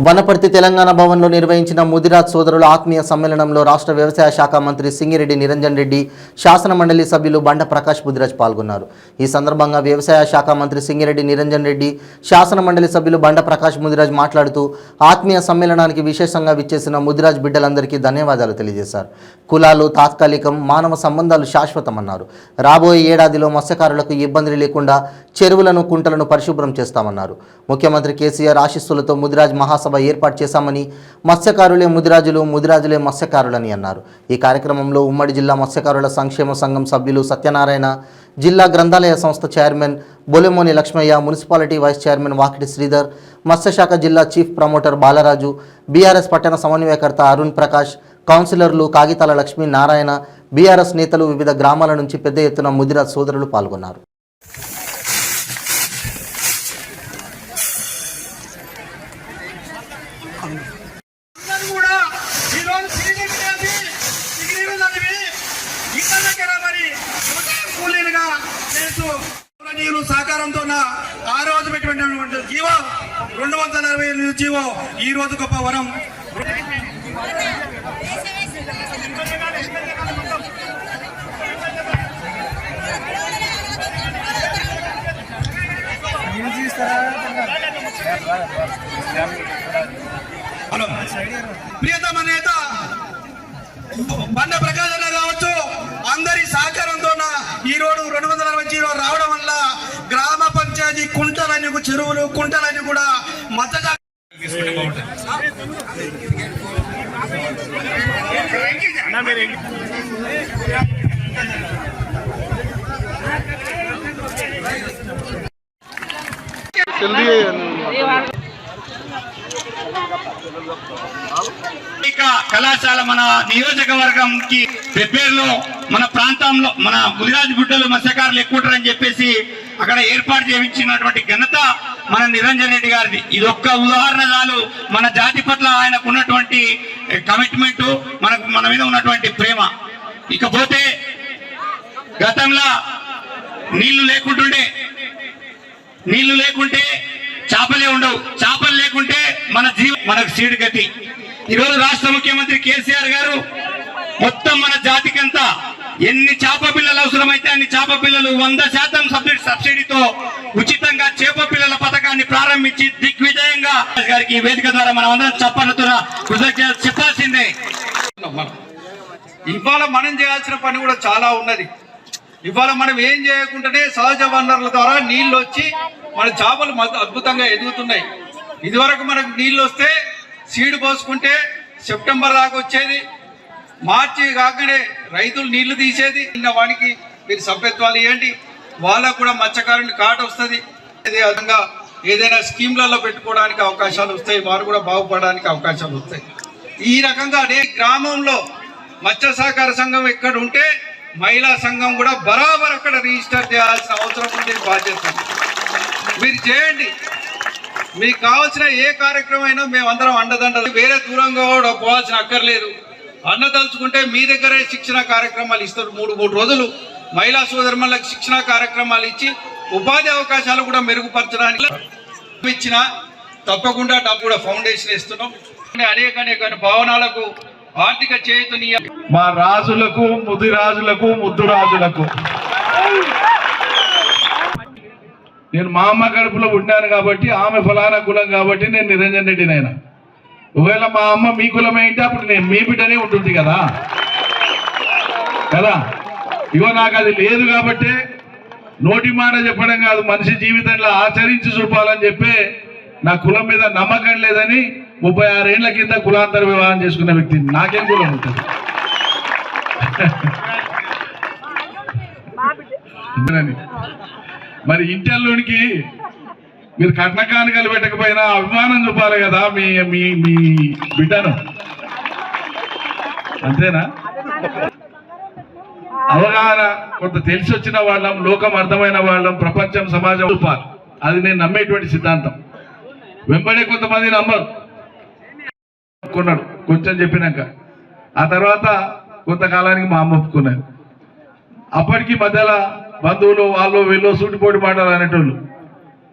వనపర్తి తెలంగాణ భవన్లో నిర్వహించిన ముదిరాజ్ సోదరుల ఆత్మీయ సమ్మేళనంలో రాష్ట్ర వ్యవసాయ శాఖ మంత్రి సింగిరెడ్డి నిరంజన్ రెడ్డి, శాసన మండలి సభ్యులు బండ ప్రకాష్ ముదిరాజ్ పాల్గొన్నారు. ఈ సందర్భంగా వ్యవసాయ శాఖ మంత్రి సింగిరెడ్డి నిరంజన్ రెడ్డి, శాసన మండలి సభ్యులు బండ ప్రకాష్ ముదిరాజ్ మాట్లాడుతూ ఆత్మీయ సమ్మేళనానికి విశేషంగా విచ్చేసిన ముదిరాజ్ బిడ్డలందరికీ ధన్యవాదాలు తెలియజేశారు. కులాలు తాత్కాలికం, మానవ సంబంధాలు శాశ్వతమన్నారు. రాబోయే ఏడాదిలో మత్స్యకారులకు ఇబ్బందులు లేకుండా చెరువులను, కుంటలను పరిశుభ్రం చేస్తామన్నారు. ముఖ్యమంత్రి కేసీఆర్ ఆశీస్సులతో ముదిరాజ్ మహాసభ ఏర్పాటు చేశామని, మత్స్యకారులే ముదిరాజులు, ముదిరాజులే మత్స్యకారులని అన్నారు. ఈ కార్యక్రమంలో ఉమ్మడి జిల్లా మత్స్యకారుల సంక్షేమ సంఘం సభ్యులు సత్యనారాయణ, జిల్లా గ్రంథాలయ సంస్థ chairman Bolemoni Lakshmaiah, municipality vice chairman Vakiti Sridhar, మత్స్యశాఖ జిల్లా చీఫ్ ప్రమోటర్ బాలరాజు, బీఆర్ఎస్ పట్టణ సమన్వయకర్త అరుణ్ ప్రకాష్, కౌన్సిలర్లు కాగితాల లక్ష్మీ నారాయణ, బీఆర్ఎస్ నేతలు, వివిధ గ్రామాల నుంచి పెద్ద ఎత్తున ముదిరాజ్ సోదరులు పాల్గొన్నారు. సహకారంతో ఆ రోజు పెట్టినటువంటి జీవో 240 జీవో ఈ రోజు గొప్ప వరం. హలో, ప్రియతమ నేత బండ ప్రకాశ్ కావచ్చు, అందరి సహకారంతో ఈ రోజు 240 జీవో రావడం వల్ల గ్రామ పంచాయతీ కుంటలన్నీ, చెరువులు కుంటలన్నీ కూడా మద్దతు కళాశాల మన నియోజకవర్గంకి పెబ్బేరులో, మన ప్రాంతంలో మన ముదిరాజ్ బిడ్డలు మత్స్యకారులు ఎక్కువ ఉంటారని చెప్పేసి అక్కడ ఏర్పాటు చేయించినటువంటి ఘనత మన నిరంజన్ రెడ్డి గారిది. ఇది ఒక్క ఉదాహరణ చాలు మన జాతి పట్ల ఆయనకు ఉన్నటువంటి కమిట్మెంట్, మన మీద ఉన్నటువంటి ప్రేమ. ఇకపోతే గతంలో నీళ్లు లేకుంటే చేపలే ఉండవు, చేపలు లేకుంటే మనకు సీడు గతి. ఈరోజు రాష్ట్ర ముఖ్యమంత్రి కేసీఆర్ గారు మొత్తం మన జాతికంతా ఎన్ని చేప పిల్లలు అవసరమైతే అన్ని చేప పిల్లలు 100% సబ్సిడీతో ఉచితంగా చేప పిల్లల పథకాన్ని ప్రారంభించి దిగ్విజయంగా గారికి వేదిక ద్వారా మనం అందరం చప్పట్లతో కృతజ్ఞతలు చెప్పాల్సిందే. ఇవాళ మనం చేయాల్సిన పని కూడా చాలా ఉన్నది. ఇవాళ మనం ఏం చేయకుండానే సహజ వనరుల ద్వారా నీళ్లు వచ్చి మన చేపలు అద్భుతంగా ఎదుగుతున్నాయి. ఇదివరకు మనకు నీళ్లు వస్తే సీడ్ పోసుకుంటే సెప్టెంబర్ దాకా వచ్చేది, మార్చి కాకనే రైతులు నీళ్లు తీసేది. వానికి మీరు సభ్యత్వాలు ఇవ్వండి, వాళ్ళకు కూడా మత్స్యకారుని కార్డు వస్తుంది. అదే విధంగా ఏదైనా స్కీమ్లలో పెట్టుకోవడానికి అవకాశాలు వస్తాయి, వారు కూడా బాగుపడడానికి అవకాశాలు వస్తాయి. ఈ రకంగా గ్రామంలో మత్స్య సహకార సంఘం ఎక్కడ ఉంటే మహిళా సంఘం కూడా బరాబర్ అక్కడ రిజిస్టర్ చేయాల్సిన అవసరం ఉంది, బాధ్యత మీరు చేయండి. మీకు కావాల్సిన ఏ కార్యక్రమం అయినా మేమందరం అండదండలు, వేరే దూరంగా కూడా పోవాల్సిన అక్కర్లేదు. అన్నదలుచుకుంటే మీ దగ్గరే శిక్షణ కార్యక్రమాలు ఇస్తారు. 3 రోజులు మహిళా సోదరులకు శిక్షణ కార్యక్రమాలు ఇచ్చి ఉపాధి అవకాశాలు కూడా మెరుగుపరచడానికి ఇచ్చిన తప్పకుండా డబ్బు కూడా ఫౌండేషన్ ఇస్తున్నాం. అనేక భవనాలకు ఆర్థిక చేతునియ మా రాజులకు, ముదిరాజులకు, ముద్దురాజులకు నేను మా అమ్మ కడుపులో పుట్టినాను కాబట్టి, ఆమె ఫలానా కులం కాబట్టి నేను నిరంజన్ రెడ్డినైనా. ఒకవేళ మా అమ్మ మీ కులం ఏంటి, అప్పుడు నేను మీ బిడ్డనే ఉంటుంది కదా. ఇగో నాకు అది లేదు కాబట్టి నోటి మాట చెప్పడం కాదు, మనిషి జీవితంలో ఆచరించి చూపాలని చెప్పి నా కులం మీద నమ్మకం లేదని 36 ఏళ్ల కింద కులాంతర వివాహం చేసుకున్న వ్యక్తి. నాకేం కులం ఉంటుంది? మరి ఇంటల్లోనికి మీరు కట్నకానుకలు పెట్టకపోయినా అభిమానం చూపాలి కదా మీ మీ మీ బిడ్డను, అంతేనా? అవగాహన కొంత తెలిసి వచ్చిన వాళ్ళం, లోకం అర్థమైన వాళ్ళం, ప్రపంచం సమాజం చూపాలి. అది నేను నమ్మేటువంటి సిద్ధాంతం. వెంబడే కొంతమంది నమ్మరు, ఒప్పుకున్నాడు కొంచెం చెప్పినాక. ఆ తర్వాత కొంతకాలానికి మా అమ్మ ఒప్పుకున్నాడు. అప్పటికి మధ్యలో బంధువులు వాళ్ళు వీళ్ళు సూటిపోటి మాటలు అనేటోళ్ళు,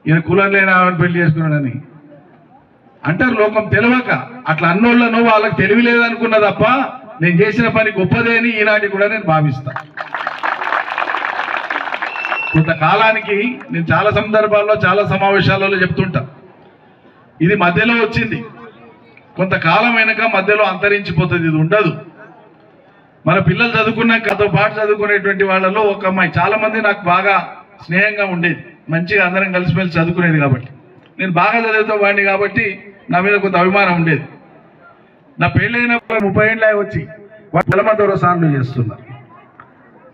ఈయన కులం లేని ఆమెను పెళ్లి చేసుకున్నాడని. అంటారు లోకం తెలియక. అట్లా అన్నోళ్లను వాళ్ళకి తెలివి లేదనుకున్న తప్ప నేను చేసిన పని గొప్పదే అని ఈనాటి కూడా నేను భావిస్తా. కొంతకాలానికి నేను చాలా సందర్భాల్లో చాలా సమావేశాలలో చెప్తుంటా, ఇది మధ్యలో వచ్చింది, కొంతకాలం వెనక మధ్యలో అంతరించిపోతుంది, ఇది ఉండదు. మన పిల్లలు చదువుకున్నాకతో పాటు చదువుకునేటువంటి వాళ్ళలో ఒక అమ్మాయి, చాలా మంది నాకు బాగా స్నేహంగా ఉండేది, మంచిగా అందరం కలిసిమెలిసి చదువుకునేది. కాబట్టి నేను బాగా చదువుతా వాడిని కాబట్టి నా మీద కొంత అభిమానం ఉండేది. నా పెళ్ళైన 30 ఏళ్ళ వచ్చి కులమతో సాన్లు చేస్తున్నారు.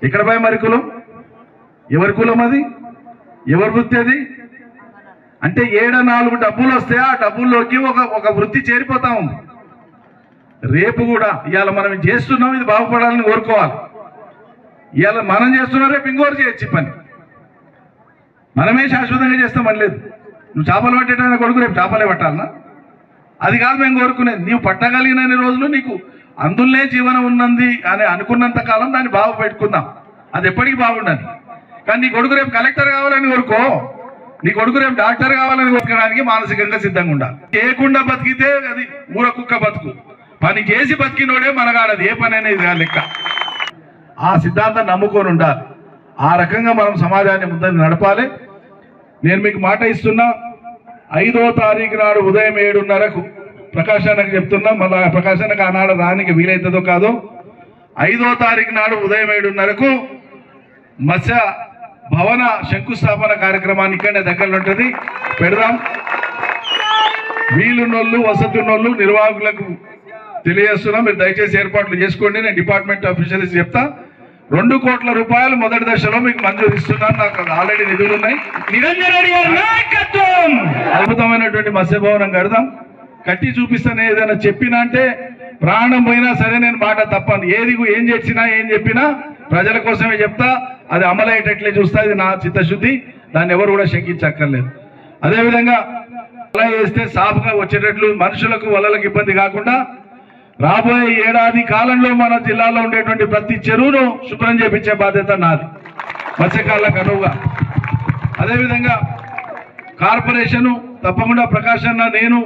ఎక్కడ పోయి మరి కులం? ఎవరి కులం అది? ఎవరి వృత్తి అది? అంటే 7-4 డబ్బులు వస్తే ఆ డబ్బుల్లోకి ఒక వృత్తి చేరిపోతా ఉంది. రేపు కూడా ఇవాళ మనం చేస్తున్నాం, ఇది బాగుపడాలని కోరుకోవాలి. ఇవాళ మనం చేస్తున్నాం, రేపు ఇంకోరు చేయొచ్చు పని. మనమే శాశ్వతంగా చేస్తామని లేదు. నువ్వు చేపలు పట్టేటానికి కొడుకు రేపు చేపలే పట్టాలనా? అది కాదు మేము కోరుకునేది. నీవు పట్టగలిగినన్ని రోజులు నీకు అందులోనే జీవనం ఉన్నది అని అనుకున్నంత కాలం దాన్ని బాగు పెట్టుకుందాం, అది ఎప్పటికీ బాగుండాలి. కానీ నీ కొడుకు రేపు కలెక్టర్ కావాలని కోరుకో, నీ కొడుకు రేపు డాక్టర్ కావాలని కోరుకోవడానికి మానసికంగా సిద్ధంగా ఉండాలి. చేయకుండా బతికితే అది ఊర కుక్క బతుకు, పని చేసి బతికినోడే మనగాడది, ఏ పని అనేది కాదు లెక్క. ఆ సిద్ధాంతం నమ్ముకొని ఉండాలి. ఆ రకంగా మనం సమాజాన్ని ముందని నడపాలి. నేను మీకు మాట ఇస్తున్నా, 5వ తారీఖు నాడు ఉదయం 7:30కు ప్రకాశానికి చెప్తున్నా, మళ్ళీ ప్రకాశానికి ఆనాడు రానికి వీలైతుందో కాదో, 5వ తారీఖు నాడు ఉదయం 7:30కు మత్స్య భవన శంకుస్థాపన కార్యక్రమాన్ని ఇక్కడనే దగ్గరలో ఉంటుంది, పెడదాం. వీలున్నోళ్ళు వసతి ఉన్నోళ్ళు నిర్వాహకులకు తెలియజేస్తున్నాం, మీరు దయచేసి ఏర్పాట్లు చేసుకోండి. నేను డిపార్ట్మెంట్ ఆఫీసర్స్ చెప్తా. 2 కోట్ల రూపాయలు మొదటి దశలో మీకు మంజూరు ఇస్తున్నాను. నాకు ఆల్రెడీ నిధులు ఉన్నాయి. నిరంజన్ రెడ్డి గారి నాయకత్వం, అద్భుతమైనటువంటి మత్స్య భవనం కడదాం. కట్టి చూపిస్తాను. ఏదైనా చెప్పినా అంటే ప్రాణం పోయినా సరే నేను మాట తప్పను. ఏం చేసినా ఏం చెప్పినా ప్రజల కోసమే చెప్తా, అది అమలయ్యేటట్లే చూస్తా. ఇది నా చిత్తశుద్ధి, దాన్ని ఎవరు కూడా శంకించక్కర్లేదు. అదేవిధంగా అలా చేస్తే సాఫ్గా వచ్చేటట్లు మనుషులకు వలలకు ఇబ్బంది కాకుండా రాబోయే ఏడాది కాలంలో మన జిల్లాలో ఉండేటువంటి ప్రతి చెరువును శుభ్రం చేపించే బాధ్యత నాది, మత్స్యకారులకు అనువుగా. అదేవిధంగా కార్పొరేషను తప్పకుండా ప్రకాశన్న నేను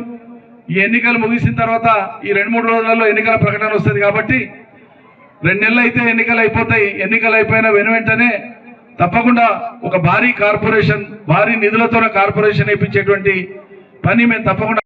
ఈ ఎన్నికలు ముగిసిన తర్వాత ఈ 2-3 రోజులలో ఎన్నికల ప్రకటన వస్తుంది కాబట్టి 2 నెలలు అయితే ఎన్నికలు అయిపోతాయి. ఎన్నికలు అయిపోయిన వెంటనే తప్పకుండా ఒక భారీ కార్పొరేషన్, భారీ నిధులతో కార్పొరేషన్ ఇప్పించేటువంటి పని మేము తప్పకుండా